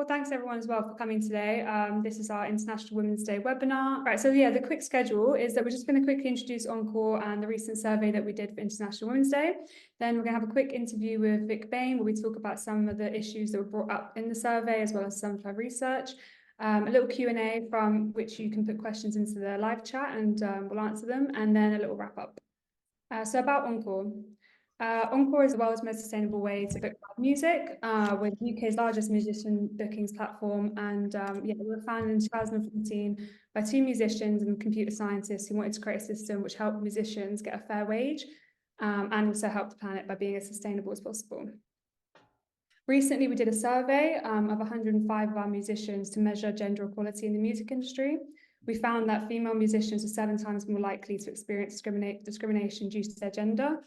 thanks everyone as well for coming today. This is our International Women's Day webinar. Right, so yeah, the quick schedule is that we're just going to quickly introduce Encore and the recent survey that we did for International Women's Day. Then we're going to have a quick interview with Vick Bain, where we talk about some of the issues that were brought up in the survey, as well as some of our research. A little Q&A from which you can put questions into the live chat and we'll answer them, and then a little wrap up. So about Encore. Encore is the world's most sustainable way to book music, with UK's largest musician bookings platform. And yeah, we were founded in 2014 by two musicians and computer scientists who wanted to create a system which helped musicians get a fair wage and also help the planet by being as sustainable as possible. Recently, we did a survey of 105 of our musicians to measure gender equality in the music industry. We found that female musicians are 7 times more likely to experience discrimination due to their gender.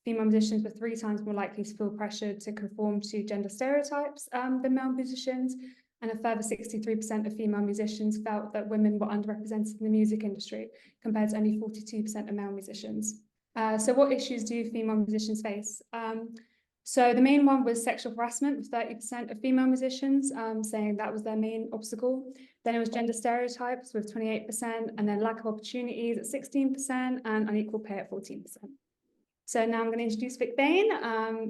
Female musicians were 3 times more likely to feel pressured to conform to gender stereotypes than male musicians, and a further 63% of female musicians felt that women were underrepresented in the music industry, compared to only 42% of male musicians. So what issues do female musicians face? So the main one was sexual harassment, with 30% of female musicians saying that was their main obstacle. Then it was gender stereotypes with 28%, and then lack of opportunities at 16%, and unequal pay at 14%. So now I'm going to introduce Vick Bain.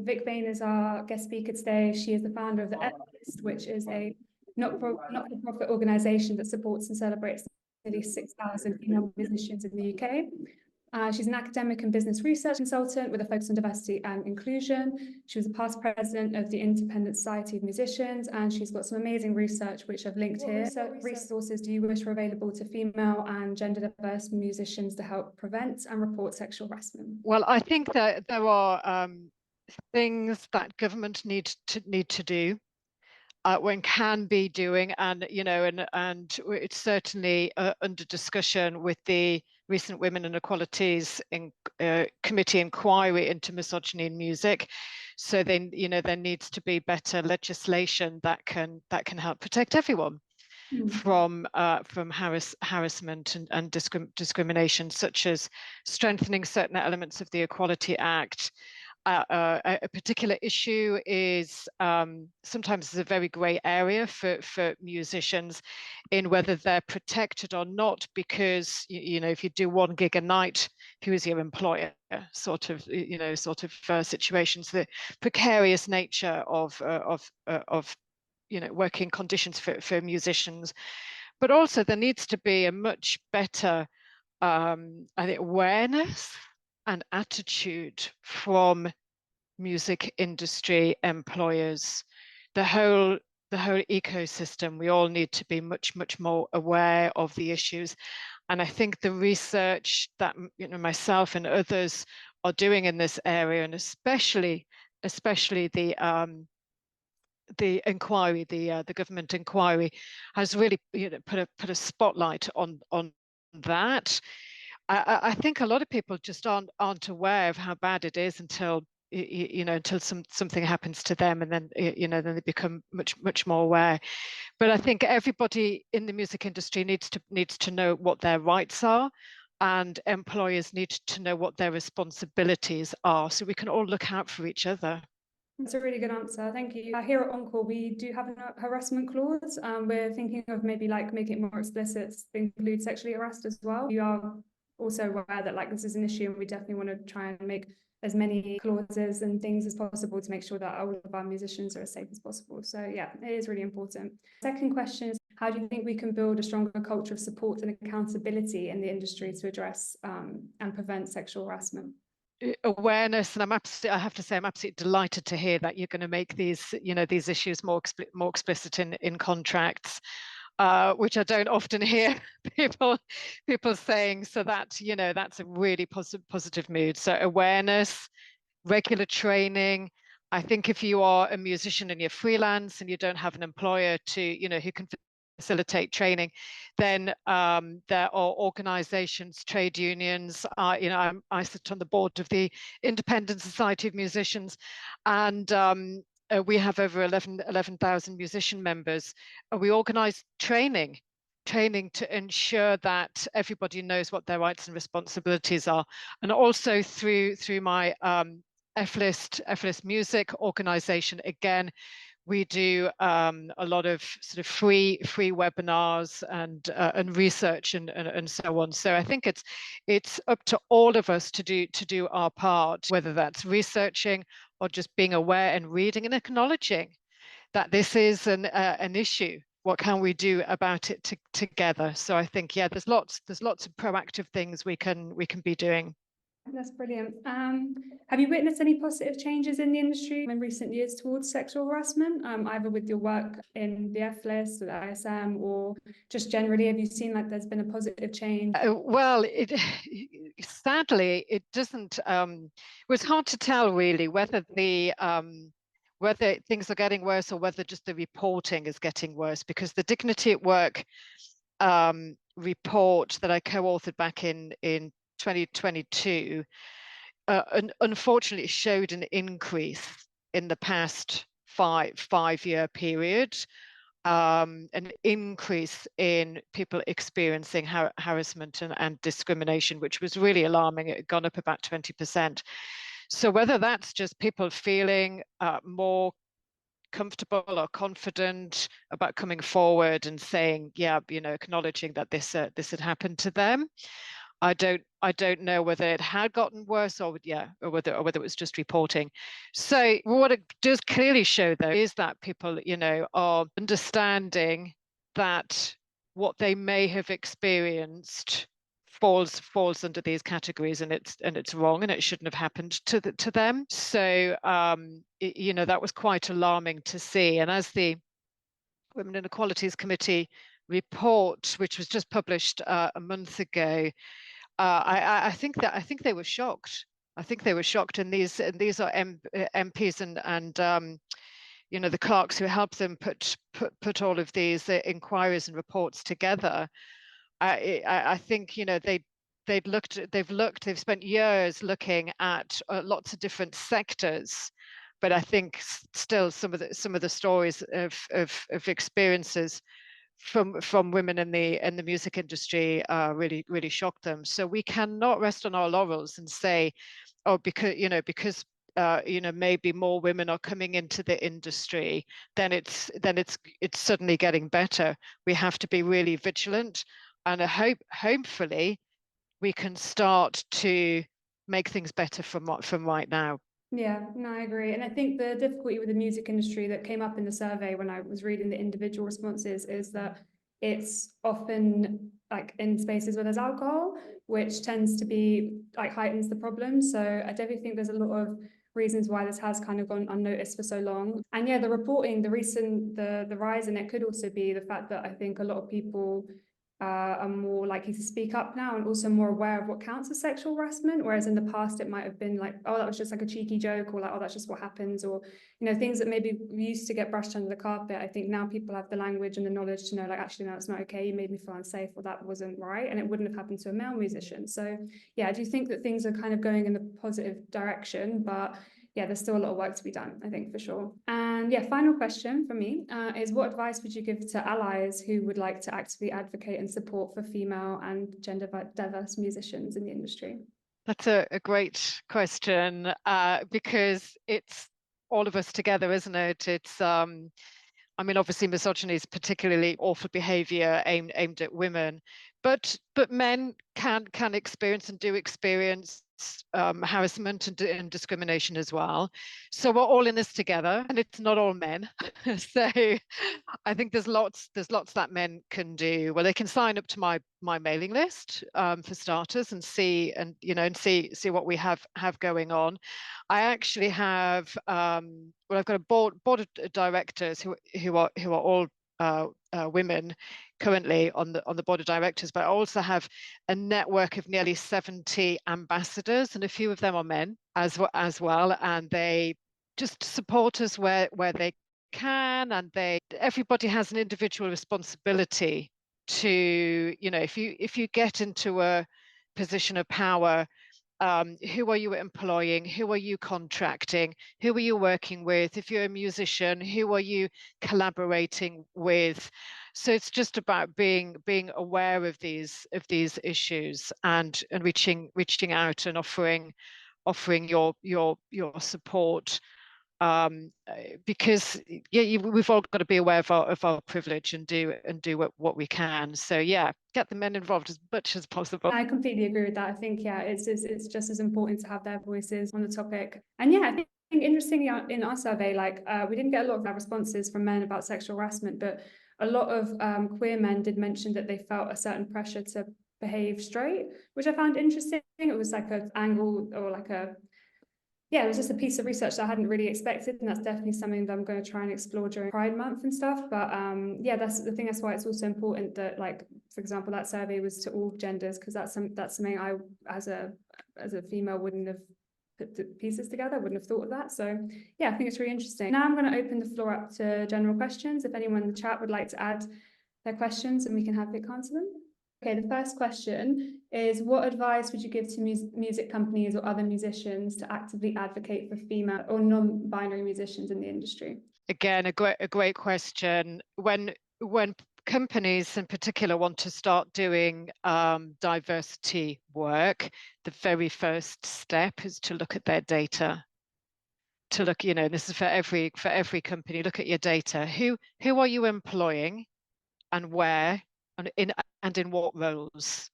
Vick Bain is our guest speaker today. She is the founder of the List, which is a not-for-profit organisation that supports and celebrates nearly 6,000 female musicians in the UK. She's an academic and business research consultant with a focus on diversity and inclusion. She was a past president of the Independent Society of Musicians, and she's got some amazing research which I've linked here. So resources do you wish were available to female and gender diverse musicians to help prevent and report sexual harassment? Well, I think that there are things that government need to do. One can be doing, and and it's certainly under discussion with the recent Women and Equalities Committee inquiry into misogyny in music. So then there needs to be better legislation that can help protect everyone from harassment and discrimination, such as strengthening certain elements of the Equality Act. A particular issue is sometimes it's a very grey area for musicians in whether they're protected or not, because if you do 1 gig a night, who is your employer? Sort of situations, the precarious nature of working conditions for musicians, but also there needs to be a much better I think awareness and attitude from music industry employers, the whole ecosystem. We all need to be much more aware of the issues, and I think the research that myself and others are doing in this area, and especially the inquiry, the government inquiry, has really put a spotlight on that. I think a lot of people just aren't aware of how bad it is until something happens to them, and then then they become much more aware. But I think everybody in the music industry needs to know what their rights are, and employers need to know what their responsibilities are, so we can all look out for each other. That's a really good answer, thank you. Here at Encore, we do have a harassment clause. We're thinking of maybe making it more explicit to include sexually harassed as well. We are also aware that this is an issue, and we definitely want to try and make as many clauses and things as possible to make sure that all of our musicians are as safe as possible. So yeah, it is really important. Second question is, how do you think we can build a stronger culture of support and accountability in the industry to address and prevent sexual harassment? Awareness, and I have to say I'm absolutely delighted to hear that you're going to make these issues more explicit in contracts, which I don't often hear people saying. So that that's a really positive mood. So awareness, regular training. I think if you are a musician and you're freelance and you don't have an employer who can facilitate training, then there are organizations, trade unions. I sit on the board of the Independent Society of Musicians, and we have over 11,000 musician members. We organize training to ensure that everybody knows what their rights and responsibilities are. And also through my F-List Music organization, again, We do a lot of sort of free webinars and research and so on. So I think it's up to all of us to do our part, whether that's researching or just being aware and reading and acknowledging that this is an issue. What can we do about it together? So I think, yeah, there's lots of proactive things we can be doing. That's brilliant. Have you witnessed any positive changes in the industry in recent years towards sexual harassment, either with your work in the F-list or the ISM, or just generally? Have you seen like there's been a positive change? Well, sadly, it doesn't. It was hard to tell really whether things are getting worse or whether just the reporting is getting worse, because the Dignity at Work report that I co-authored back in 2022 unfortunately showed an increase in the past five-year period, an increase in people experiencing harassment and discrimination, which was really alarming. It had gone up about 20%. So whether that's just people feeling more comfortable or confident about coming forward and saying, yeah, acknowledging that this had happened to them, I don't know whether it had gotten worse or whether it was just reporting. So what it does clearly show though is that people, are understanding that what they may have experienced falls under these categories, and it's wrong, and it shouldn't have happened to them. So that was quite alarming to see. And as the Women Inequalities Committee report, which was just published a month ago, I think they were shocked. I think they were shocked, and these are MPs and the clerks who help them put all of these inquiries and reports together. I think they've spent years looking at lots of different sectors, but I think still some of the stories of experiences from women in the music industry really shocked them. So we cannot rest on our laurels and say, oh, because maybe more women are coming into the industry, then it's suddenly getting better. We have to be really vigilant, and hopefully we can start to make things better from right now. Yeah, no, I agree. And I think the difficulty with the music industry that came up in the survey when I was reading the individual responses is that it's often like in spaces where there's alcohol, which tends to be like heightens the problem. So I definitely think there's a lot of reasons why this has kind of gone unnoticed for so long. And yeah, the reporting, the rise in it could also be the fact that I think a lot of people are more likely to speak up now and also more aware of what counts as sexual harassment, whereas in the past it might have been like, oh, that was just like a cheeky joke, or like, oh, that's just what happens, or things that maybe used to get brushed under the carpet. I think now people have the language and the knowledge to know, like, actually, no, it's not okay, you made me feel unsafe, or that wasn't right, and it wouldn't have happened to a male musician. So yeah, I do think that things are kind of going in the positive direction, but yeah, there's still a lot of work to be done, I think, for sure. And yeah, final question from me is, what advice would you give to allies who would like to actively advocate and support for female and gender diverse musicians in the industry? That's a great question, because it's all of us together, isn't it? It's I mean, obviously, misogyny is particularly awful behaviour aimed at women, but men can experience and do experience harassment and discrimination as well. So we're all in this together, and it's not all men. So I think there's lots that men can do. Well, they can sign up to my mailing list, for starters, and see what we have going on. I actually have I've got a board of directors who are all women currently on the board of directors, but I also have a network of nearly 70 ambassadors, and a few of them are men as well, and they just support us where they can, and everybody has an individual responsibility to, if you get into a position of power, who are you employing? Who are you contracting? Who are you working with? If you're a musician, who are you collaborating with? So it's just about being aware of these issues, and reaching out and offering your support because yeah, we've all got to be aware of our privilege and do what we can. So yeah, get the men involved as much as possible. I completely agree with that. I think, yeah, it's just as important to have their voices on the topic. And yeah, I think interestingly in our survey, like we didn't get a lot of responses from men about sexual harassment, but a lot of queer men did mention that they felt a certain pressure to behave straight, which I found interesting. It was like an angle or like a yeah, it was just a piece of research that I hadn't really expected, and that's definitely something that I'm going to try and explore during Pride Month and stuff. But yeah, that's the thing. That's why it's also important that, like, for example, that survey was to all genders, because that's something I, as a female, wouldn't have put the pieces together, wouldn't have thought of that. So yeah, I think it's really interesting. Now I'm going to open the floor up to general questions. If anyone in the chat would like to add their questions, and we can have Vic answer them. Okay, the first question is, what advice would you give to music companies or other musicians to actively advocate for female or non-binary musicians in the industry? Again, a great question. When companies in particular want to start doing diversity work, the very first step is to look at their data. To look, this is for every company. Look at your data. Who are you employing, and where, and in what roles?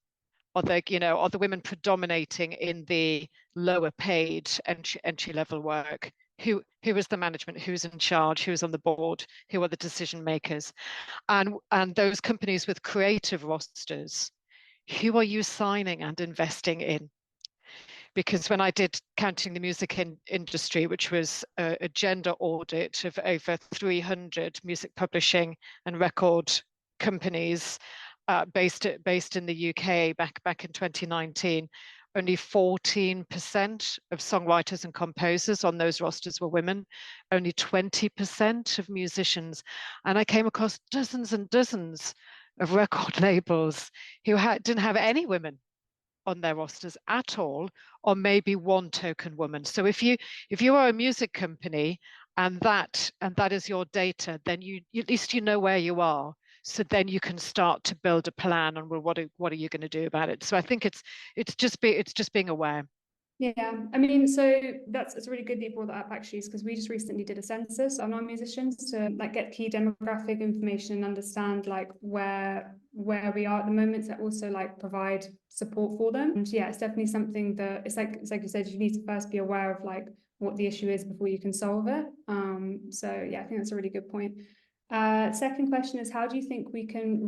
Are the women predominating in the lower paid entry level work? Who is the management? Who's in charge? Who's on the board? Who are the decision makers? And those companies with creative rosters, who are you signing and investing in? Because when I did Counting the Music Industry, which was a gender audit of over 300 music publishing and record companies based in the UK back in 2019, only 14% of songwriters and composers on those rosters were women, only 20% of musicians. And I came across dozens and dozens of record labels who didn't have any women on their rosters at all, or maybe one token woman. So if you are a music company and that is your data, then you at least you know where you are. So then you can start to build a plan on, well, what are you going to do about it? So I think it's just being aware. Yeah, I mean, so it's really good that you brought that up, actually, because we just recently did a census on our musicians to like get key demographic information and understand like where we are at the moment, to also like provide support for them. And yeah, it's definitely something that it's like you said, you need to first be aware of like what the issue is before you can solve it. So yeah, I think that's a really good point. Second question is, how do you think we can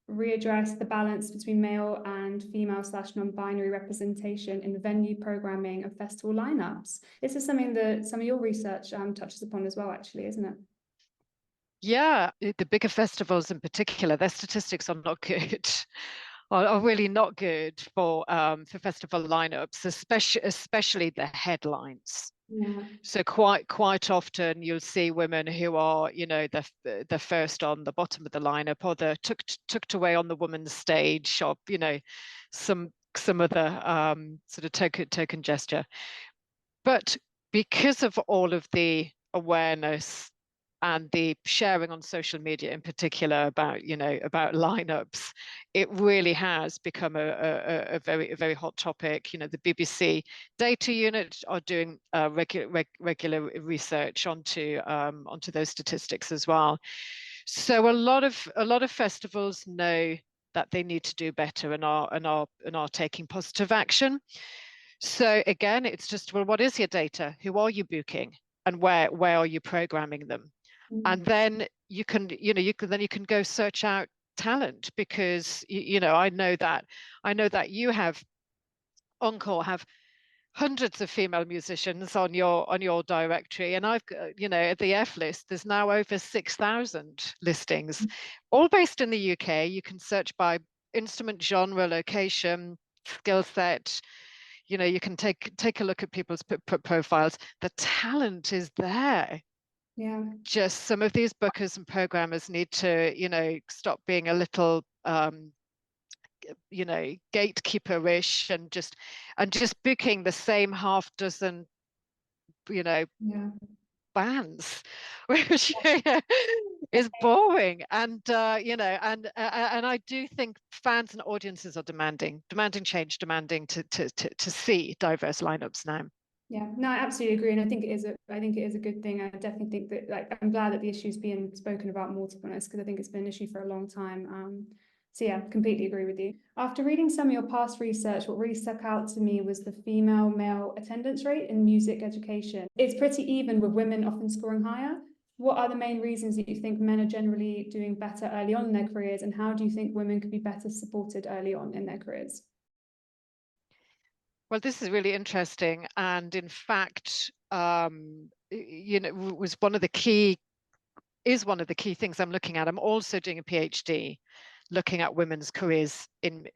readdress the balance between male and female / non-binary representation in venue programming and festival lineups? This is something that some of your research touches upon as well, actually, isn't it? Yeah, the bigger festivals in particular, their statistics are not good. Are really not good for festival lineups, especially the headlines. Yeah. So quite often you'll see women who are, the first on the bottom of the lineup, or they're tucked away on the woman's stage, or some other sort of token gesture. But because of all of the awareness and the sharing on social media in particular about lineups, it really has become a very hot topic. The BBC data unit are doing regular research onto those statistics as well. So a lot of festivals know that they need to do better and are taking positive action. So again, it's just, well, what is your data? Who are you booking, and where are you programming them? And then you can go search out talent, because I know that you have Encore have hundreds of female musicians on your directory, and I've at the F list there's now over 6,000 listings, all based in the UK. You can search by instrument, genre, location, skill set. You can take a look at people's profiles. The talent is there. Yeah. Just some of these bookers and programmers need to, stop being a little, gatekeeper-ish, and just booking the same half dozen, Yeah. bands, which is boring. And and I do think fans and audiences are demanding change, demanding to see diverse lineups now. Yeah, no, I absolutely agree, and I think it is a good thing. I definitely think that, like, I'm glad that the issue's being spoken about more, to be honest, because I think it's been an issue for a long time. So yeah, completely agree with you. After reading some of your past research, what really stuck out to me was the female male attendance rate in music education. It's pretty even, with women often scoring higher. What are the main reasons that you think men are generally doing better early on in their careers, and how do you think women could be better supported early on in their careers? Well, this is really interesting, and in fact, was one of the key things I'm looking at. I'm also doing a PhD looking at women's careers in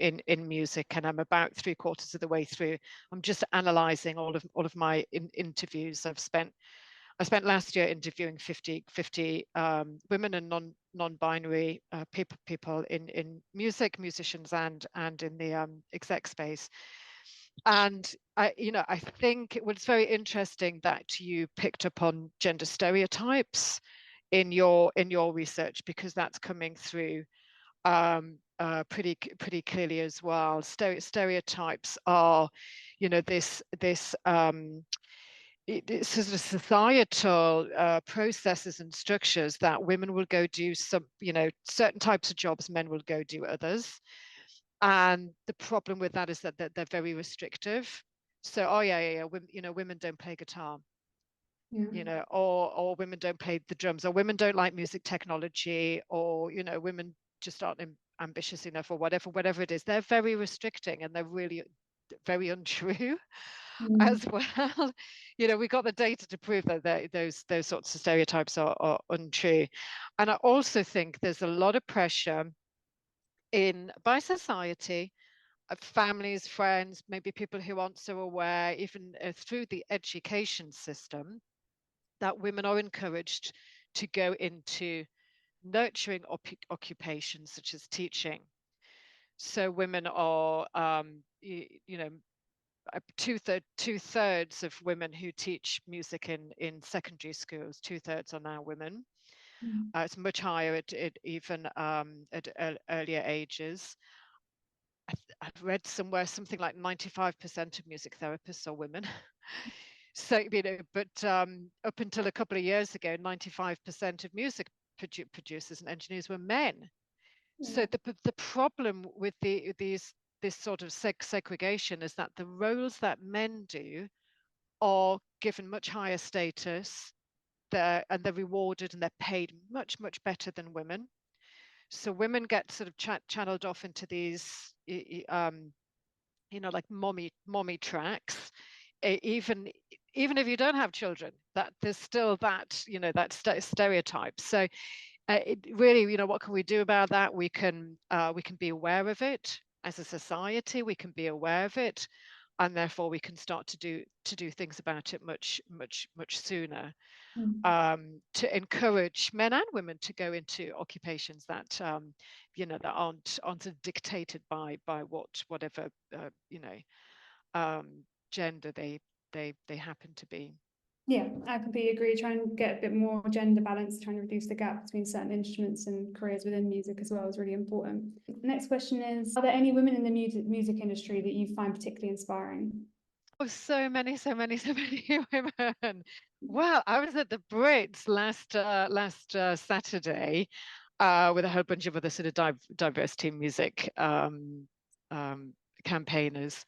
music, and I'm about 3/4 of the way through. I'm just analysing all of my interviews. I spent last year interviewing 50 women and non-binary people in music, musicians, and in the exec space. And I think it was very interesting that you picked up on gender stereotypes in your research, because that's coming through pretty clearly as well. Stereotypes are, this it's sort of societal processes and structures that women will go do some, certain types of jobs, men will go do others. And the problem with that is that they're very restrictive. So, oh yeah, women don't play guitar, Yeah. or women don't play the drums, or women don't like music technology, or women just aren't ambitious enough, or whatever it is. They're very restricting, and they're really very untrue Mm. as well. We got the data to prove that those sorts of stereotypes are untrue. And I also think there's a lot of pressure by society, families, friends, maybe people who aren't so aware, even through the education system, that women are encouraged to go into nurturing occupations such as teaching. So women are, two-thirds of women who teach music in secondary schools, two-thirds are now women. Mm. It's much higher at even at earlier ages. I've read somewhere something like 95% of music therapists are women. So, but up until a couple of years ago, 95% of music producers and engineers were men. So Yeah. the problem with this sort of segregation is that the roles that men do are given much higher status, and they're rewarded and they're paid much better than women. So women get sort of channeled off into these like mommy tracks, even if you don't have children, that there's still that that stereotype. So it really, what can we do about that? We can be aware of it as a society. We can be aware of it, and therefore we can start to do things about it much sooner, Mm. to encourage men and women to go into occupations that that aren't dictated by whatever gender they happen to be. Yeah, I completely agree. Trying to get a bit more gender balance, trying to reduce the gap between certain instruments and careers within music as well is really important. Next question is, are there any women in the music industry that you find particularly inspiring? Oh, so many, so many, so many women. Well, I was at the Brits last Saturday with a whole bunch of other sort of diversity music campaigners,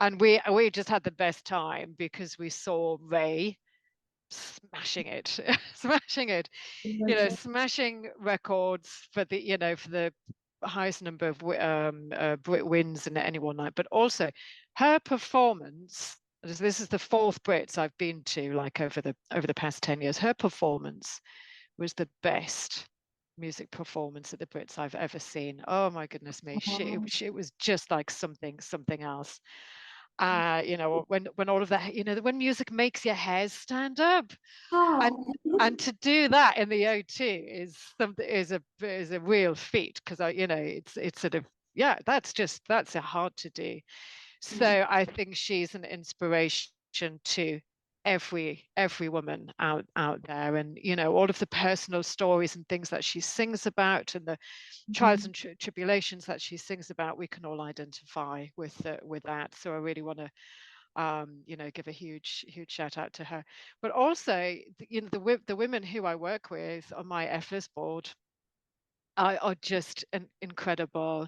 and we just had the best time because we saw Ray smashing it, smashing it, smashing records for the highest number of Brit wins in any one night, but also her performance. This is the fourth Brits I've been to, like over the past 10 years. Her performance was the best music performance at the Brits I've ever seen. Oh my goodness me, she was just like something else. When all of that, when music makes your hairs stand up, and Oh, to do that in the O2 is a real feat, because it's sort of, yeah, that's a hard to do. yeah. So I think she's an inspiration to every woman out there, and all of the personal stories and things that she sings about, and the trials Mhm. and tribulations that she sings about, we can all identify with that. So I really want to give a huge shout out to her. But also, the women who I work with on my FLIS board are just incredible.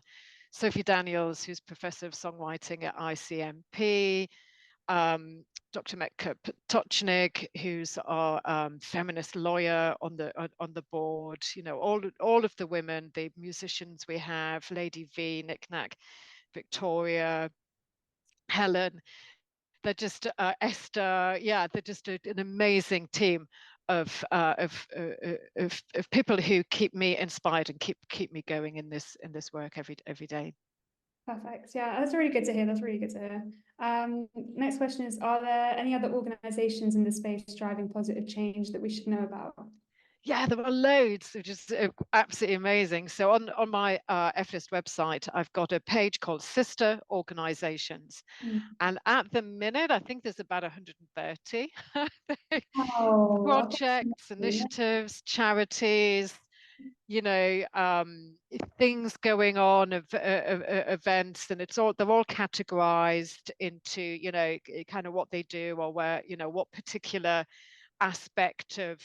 Sophie Daniels, who's Professor of Songwriting at ICMP, Dr. Metka Potocznik, who's our feminist lawyer on the board. All of the women, the musicians we have, Lady V, Knick Knack, Victoria, Helen. They're just Esther. Yeah, they're just an amazing team of people who keep me inspired and keep me going in this work every day. Perfect. Yeah, that's really good to hear. That's really good to hear. Next question is, are there any other organizations in the space driving positive change that we should know about? Yeah, there are loads, which is absolutely amazing. So on my FLIST website, I've got a page called Sister Organizations. And at the minute, I think there's about 130 Oh, projects, initiatives, charities, things going on, events, and they're all categorized into, kind of what they do or where, what particular aspect of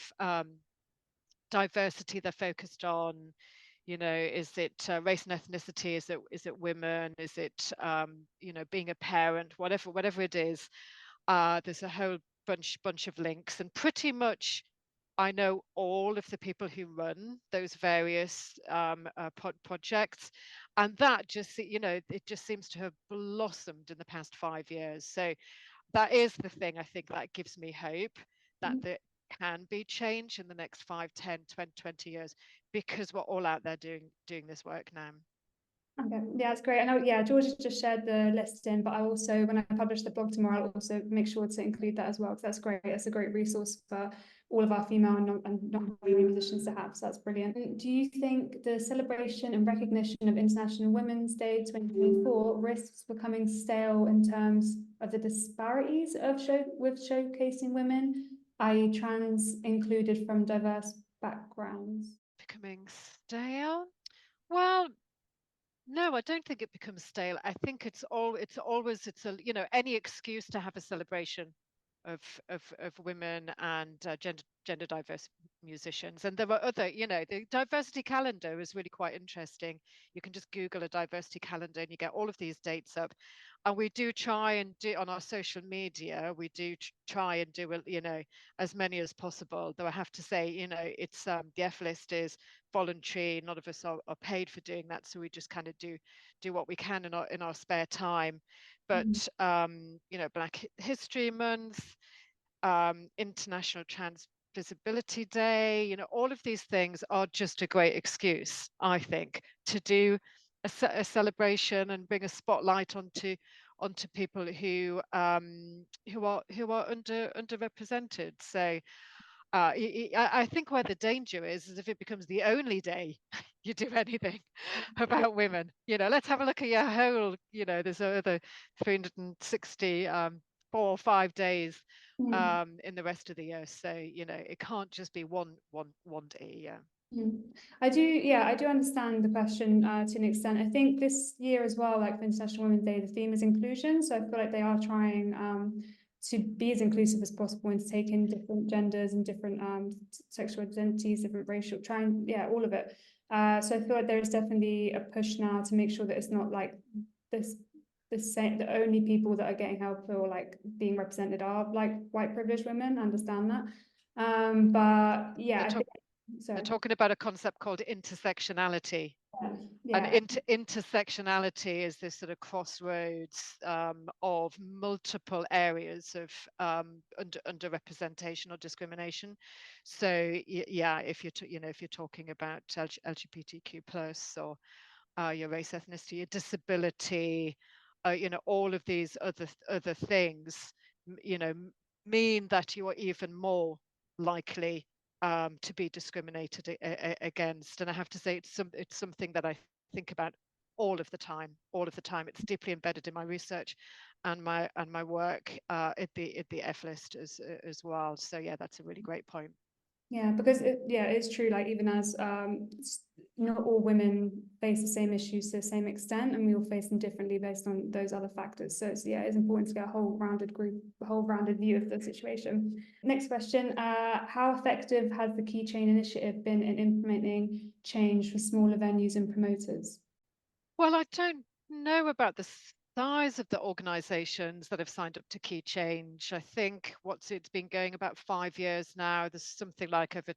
diversity they're focused on. Is it race and ethnicity? Is it women? Is it being a parent? Whatever it is, there's a whole bunch of links, and pretty much I know all of the people who run those various projects, and that just it just seems to have blossomed in the past 5 years. So that is the thing I think that gives me hope that there can be change in the next 5, 10, 20 years, because we're all out there doing this work now. Okay, yeah, that's great. I know, yeah, George has just shared the listing, but I also, when I publish the blog tomorrow, I'll also make sure to include that as well, because that's great. That's a great resource for all of our female and non-binary musicians to have. So that's brilliant. Do you think the celebration and recognition of International Women's Day 2024 risks becoming stale in terms of the disparities of showcasing women, i.e., trans included from diverse backgrounds? Becoming stale? Well, no, I don't think it becomes stale. I think it's always any excuse to have a celebration of women and gender diverse musicians. And there are other, the diversity calendar is really quite interesting. You can just Google a diversity calendar and you get all of these dates up. And we do try and do on our social media, we do try and do, as many as possible. Though I have to say, it's the FLIST is voluntary. None of us are paid for doing that. So we just kind of do what we can in our spare time. But Black History Month, International Trans Visibility Day, all of these things are just a great excuse, I think, to do a celebration and bring a spotlight onto people who are underrepresented. So I think where the danger is if it becomes the only day you do anything about women. Let's have a look at your whole, there's other 360 4 or 5 days in the rest of the year. So, it can't just be one day. Yeah. I do understand the question to an extent. I think this year as well, like for International Women's Day, the theme is inclusion. So I feel like they are trying to be as inclusive as possible and to take in different genders and different sexual identities, different racial, all of it. So I feel like there is definitely a push now to make sure that it's not like the only people that are getting help or like being represented are like white privileged women. Understand that. But yeah, they're talking about a concept called intersectionality. Yeah. And intersectionality is this sort of crossroads of multiple areas of underrepresentation or discrimination. So yeah, if you're talking about LGBTQ plus or your race, ethnicity, your disability, all of these other things, mean that you are even more likely to be discriminated against. And I have to say, it's something that I think about all of the time. It's deeply embedded in my research and my work at the FLIST as well. So yeah, that's a really great point. Yeah, because it's true. Like even as not all women face the same issues to the same extent, and we all face them differently based on those other factors. So it's, yeah, it's important to get a whole rounded view of the situation. Next question, how effective has the Key Chain initiative been in implementing change for smaller venues and promoters? Well, I don't know about the size of the organizations that have signed up to Key Change. I think it's been going about 5 years now. There's something like over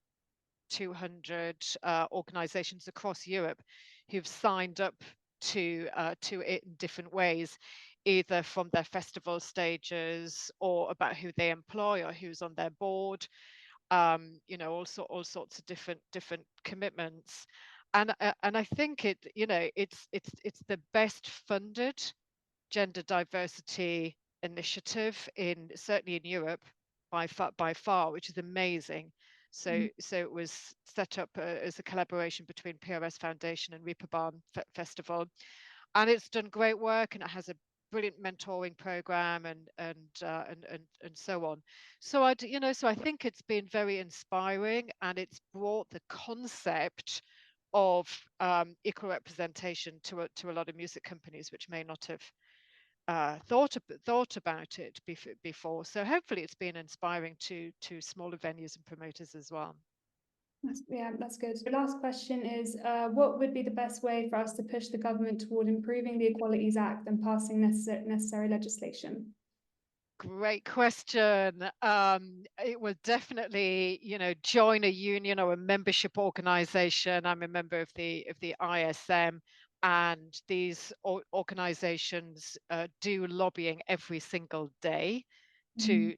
200 organizations across Europe who've signed up to it in different ways, either from their festival stages or about who they employ or who's on their board. You know, all sorts of different commitments. And I think it's the best funded gender diversity initiative certainly in Europe by far, which is amazing. So it was set up as a collaboration between PRS Foundation and Reeperbahn Festival, and it's done great work, and it has a brilliant mentoring program and so on. So I think it's been very inspiring, and it's brought the concept of equal representation to a lot of music companies, which may not have thought about it before. So hopefully it's been inspiring to smaller venues and promoters as well. That's good. The last question is, what would be the best way for us to push the government toward improving the Equalities Act and passing necessary legislation? Great question. It would definitely, join a union or a membership organization. I'm a member of the ISM, and these organizations do lobbying every single day to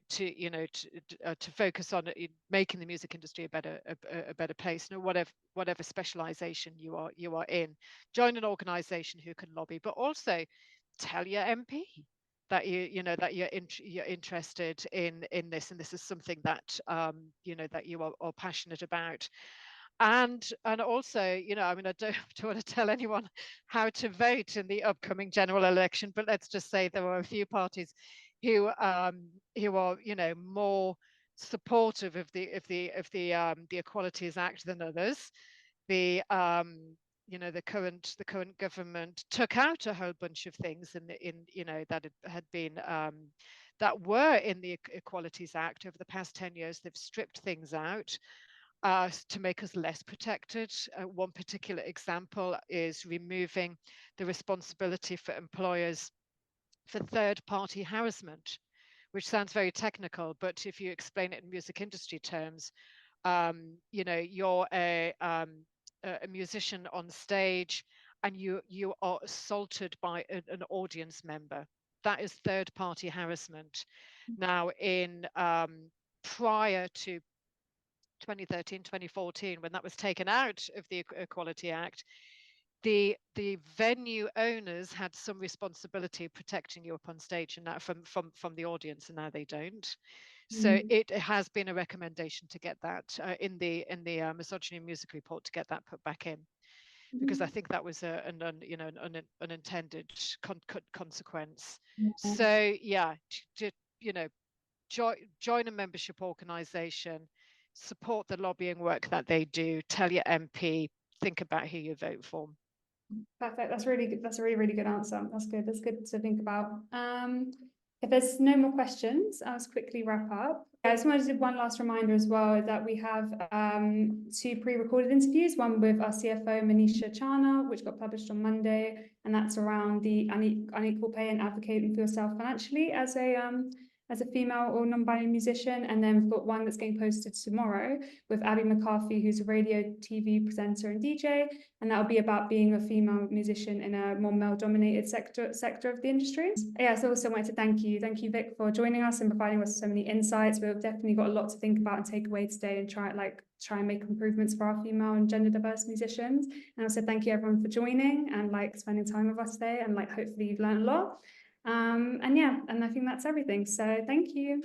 focus on making the music industry a better place. Whatever specialization you are in, join an organization who can lobby, but also tell your MP that you're interested in this, and this is something that that you are passionate about. And also, I mean, I don't want to tell anyone how to vote in the upcoming general election, but let's just say there are a few parties who are more supportive of the Equalities Act than others. The the current government took out a whole bunch of things that had been that were in the Equalities Act over the past 10 years. They've stripped things out to make us less protected. One particular example is removing the responsibility for employers for third-party harassment, which sounds very technical, but if you explain it in music industry terms, you're a musician on stage and you are assaulted by an audience member. That is third-party harassment. Now, in prior to 2013, 2014, when that was taken out of the Equality Act, the venue owners had some responsibility protecting you up on stage, and that from the audience, and now they don't. So it has been a recommendation to get that in the misogyny music report, to get that put back in, because I think that was an unintended consequence. So yeah, join a membership organization, support the lobbying work that they do, tell your MP, think about who you vote for. Perfect. That's really good. That's a really good answer. That's good. That's good to think about. If there's no more questions, I'll just quickly wrap up. I just wanted to do one last reminder as well, that we have 2 pre-recorded interviews, one with our CFO, Manisha Chana, which got published on Monday, and that's around the unequal pay and advocating for yourself financially as a female or non-binary musician. And then we've got one that's getting posted tomorrow with Abby McCarthy, who's a radio, TV presenter and DJ, and that'll be about being a female musician in a more male-dominated sector of the industry. Yeah, so also wanted to thank you, Vick, for joining us and providing us so many insights. We've definitely got a lot to think about and take away today, and try and make improvements for our female and gender diverse musicians. And also thank you everyone for joining and spending time with us today, and hopefully you've learned a lot. And I think that's everything. So thank you.